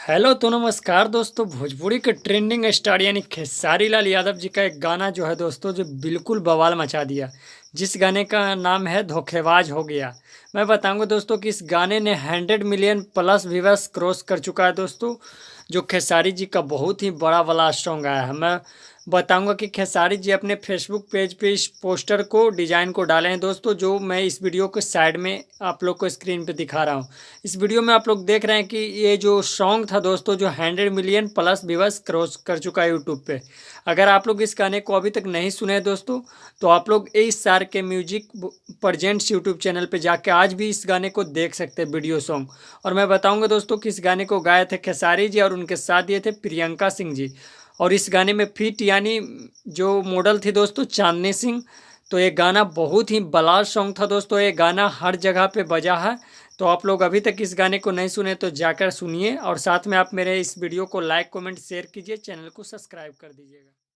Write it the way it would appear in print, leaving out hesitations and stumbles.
Hello तो नमस्कार दोस्तों। भोजपुरी के ट्रेंडिंग स्टार यानी खेसारी लाल यादव जी का एक गाना जो है दोस्तों, जो बिल्कुल बवाल मचा दिया। जिस गाने का नाम है धोखेबाज हो गया। मैं बताऊंगा दोस्तों कि इस गाने ने 100 मिलियन प्लस व्यूअर्स क्रॉस कर चुका है दोस्तों। जो खेसारी जी का बहुत ही बड़ा वाला सॉन्ग आया है। मैं बताऊंगा कि खेसारी जी अपने फेसबुक पेज पे इस पोस्टर को डिजाइन को डाले हैं दोस्तों, जो मैं इस वीडियो के साइड में आप लोग को स्क्रीन पे दिखा रहा हूँ। इस वीडियो में आप लोग देख रहे हैं कि ये जो सॉन्ग था दोस्तों, जो 100 मिलियन प्लस व्यूअर्स क्रॉस कर चुका है यूट्यूब पे। अगर आप लोग इस गाने को अभी तक नहीं सुने हैं दोस्तों, तो आप लोग इस सार के म्यूजिक प्रेजेंट्स यूट्यूब चैनल पे जाके आज भी इस गाने को देख सकते हैं, वीडियो सॉन्ग। और मैं बताऊंगा दोस्तों कि इस गाने को गाए थे खेसारी जी और उनके साथ दिए थे प्रियंका सिंह जी। और इस गाने में फिट यानी जो मॉडल थी दोस्तों चांदनी सिंह। तो ये गाना बहुत ही बलाल सॉन्ग था दोस्तों। ये गाना हर जगह पे बजा है। तो आप लोग अभी तक इस गाने को नहीं सुने तो जाकर सुनिए, और साथ में आप मेरे इस वीडियो को लाइक कमेंट शेयर कीजिए, चैनल को सब्सक्राइब कर दीजिएगा।